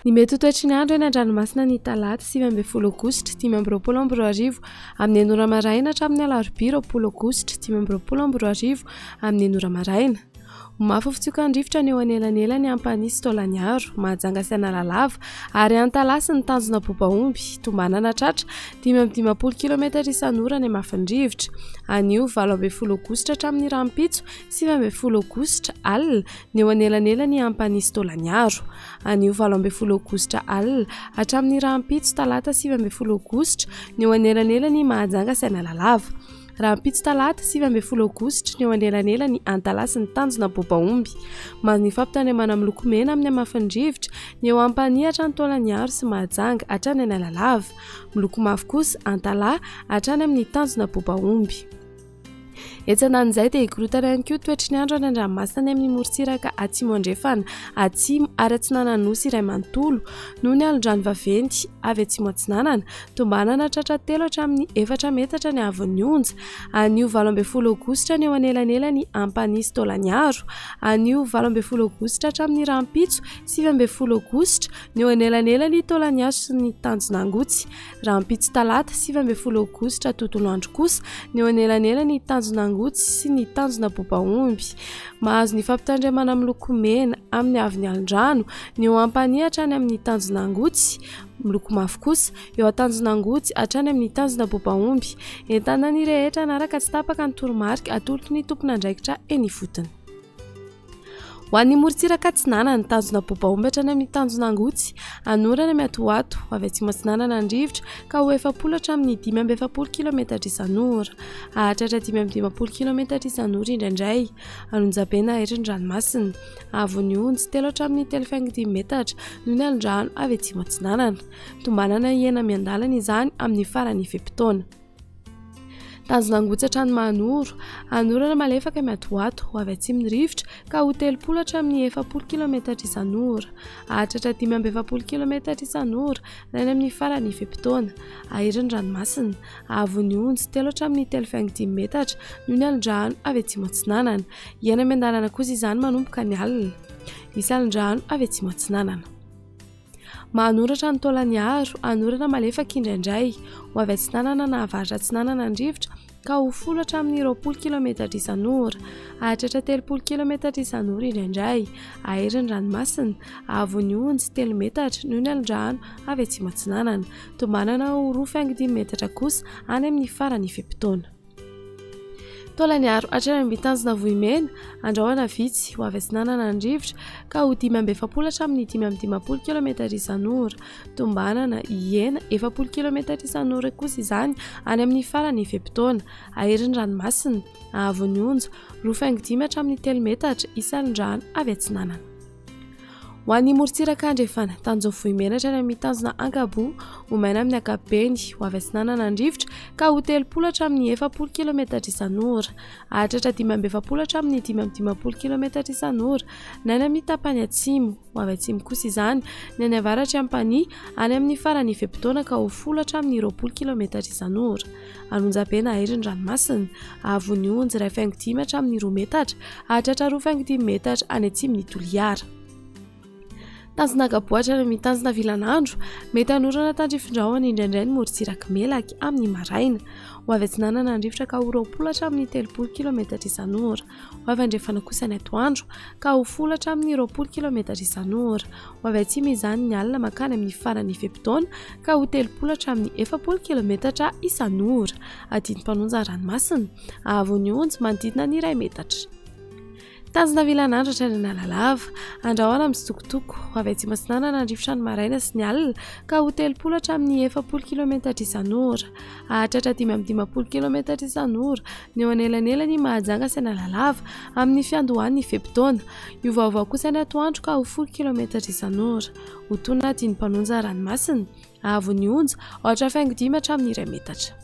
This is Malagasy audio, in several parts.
Ny mety ho toetry ny andro eny an-dranomasina ny talata 20 aogositra 2024 amin'ny enora maraina hatramin'ny alarobia 20 aogositra 2024 amin'ny enora maraina. Mafy fitsokan-drivotra ny eo anelanelany Ampanisy Taolagnaro, Mahajanga sy Analalava ary Antalasy ny Tanjona Bobaomby, Tombanana Tratra 520 km isan'ora ny Mafindrivotra. Anio 20 aogositra hatramin'ny Rampitso 20 aogositra alina ny eo anelanelany Ampanisy Taolagnaro. Anio 20 aogositra alina hatramin'ny Rampitso talata 20 aogositra ny eo anelanelany Mahajanga sy Analalava. Rampitso talata 20 aogositra ny eo anelanelany Antalasy ny Tanjona Bobaomby. Ny fampitandremana miloko mena amin'ny Mafindrivotra ny eo Ampania hatrany Taolagnaro sy Mahajanga hatrany Analalava. Miloko mavo kosa Antala hatrany amin'ny Tanjona Bobaomby. Etsanan'izay dia hikorotana ihany koa toetry ny andro any an-dranomasina amin'ny morotsiraka atsimo andrefana, atsimo ary atsinanana nosy iray manontolo noho ny alondrano vaventy avy atsimo atsinanana, tombanana tratra telo hatramin'ny 4 metatra ny havin'ny onja. Anio 20 aogositra ny eo anelanelany Ampanisy Taolagnaro. Anio 20 aogositra hatramin'ny Rampitso 20 aogositra ny eo anelanelany Taolagnaro sy ny Tanjonangotsy. Rampitso talata 20 aogositra tontolo andro kosa ny eo anelanelany Tanjonangotsy sy ny Tanjona Bobaomby. Mahazo ny fampitandremana miloko mena amin'ny avin'ny alondrano ny eo Ampania hatrany amin'ny Tanjonangotsy. Miloko mavo kosa eo Tanjonangotsy hatrany amin'ny Tanjona Bobaomby. Entana ny rehetra naraka tsy tapaka ny toromarika atolotra ny tompon'andraikitra eny ifotony. Ho an'ny morotsiraka atsinanana ny Tanjona Bobaomby hatrany amin'ny Tanjonangotsy, anorana miatoato avy atsimo atsinanana andrivotra ka ho 40 hatramin'ny 540 km isan'ora, hahatratra 510 km isan'ora indraindray. Anonjabena eritry ny ranomasina, avon'ny onja 3 hatramin'ny 3,5 metatra noho ny alondrano avy atsimo atsinanana. Tombanana iena miandalana izany amin'ny farany fe-potoana. Tanjonangotsy hatrany Manoro, anorana malefaka miatoato avy atsimon'ny rivotra ka ho 30 hatramin'ny 40 km isan'ora, hahatratra 570 km isan'ora ny amin'ny farany fe-potoana. Ahiriny ranomasina, avon'ny onja 3 hatramin'ny 3,5 metatra noho ny alondrano avy atsimo atsinanana. Iena miandalana kosa izany manomboka ny alina, misy alondrano avy atsimo atsinanana. Manoratra ny Taolagnaro, anorana malefaka indraindray ho avy atsinanana na avaratra atsinanana andrivotra ka ho 10 hatramin'ny 20 km isan'ora, hahatratra 30 km isan'ora indraindray. Ahiriny ranomasina, avon'ny onja 3 metatra noho ny alondrano avy atsimo atsinanana. Tombanana ho 2,5 metatra kosa any amin'ny farany fe-potoana. Taolagnaro hatrany amin'ny Tanjona Vohimena, andrahoana vitsy ho avy atsinanana andrivotra ka ho 570 hatramin'ny 510 km isan'ora. Tombanana iena 40 km isan'ora kosa izany any amin'ny farany fe-potoana. Ahiriny ranomasina, avon'ny onja 2,5 hatramin'ny 3 metatra isan'alondrano avy atsinanana. Ho an'ny morotsiraka andrefana, Tanjona hatrany amin'ny Tanjona Ankabo, omaina amin'ny ankapobeny ho avy atsinanana andrivotra ka ho 30 hatramin'ny 40 km isan'ora, hahatratra 520 hatramin'ny 510 km isan'ora ny any amin'ny tapany atsimo. Ho avy atsimo kosa izany ny any avaratra Ampania any amin'ny farany fe-potoana ka ho 10 hatramin'ny 20 km isan'ora. Anonjabena ahiriny ranomasina, avon'ny onja 1,5 hatramin'ny 2 metatra, hahatratra 2,5 metatra any atsimon'ny Toliara. Tanjona Gabo hatrany amin'ny Tanjona Vilanandro, mety anorana tandrifindrahona indraindray ny morotsiraka Melaky amin'ny maraina. Ho avy atsinanana andrivotra ka ho 20 hatramin'ny 30 km isan'ora. Ho avy andrefana kosa ny atoandro ka ho 10 hatramin'ny 20 km isan'ora. Ho avy atsimo izany ny alina makany amin'ny farany fe-potoana ka ho 30 hatramin'ny 40 km isan'ora. Adiny mpanonja ranomasina, avon'ny onja manodidina ny 1 metatra. Tanjona Vilanandro hatrany Analalava, andrahoana amin'ny tsitokotoko ho avy atsimo atsinanana andrivotra ny maraina sy ny alina ka ho 30 hatramin'ny 40 km isan'ora, hahatratra 510 km isan'ora ny eo anelanelany Mahajanga sy Analalava amin'ny fiandohan'ny fe-potoana. Io vaovao kosa ny atoandro ka ho 10 km isan'ora. Ho tonona adiny mpanonja ranomasina, avon'ny onja 4,5 hatramin'ny 1 metatra.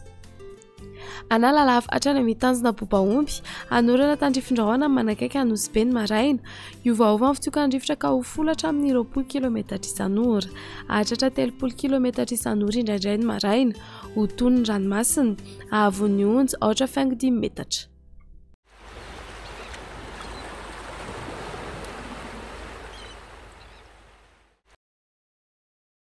Analalava hatrany amin'ny Tanjona Bobaomby, anorana tandrifindrahona manakaiky Anosy Be ny maraina. Io vaovao amin'ny fitsokan-drivotra ka ho 10 hatramin'ny 20 km isan'ora, hahatratra 30 km isan'ora indraindray ny maraina. Ho tonony ranomasina, avon'ny onja 4,5 metatra.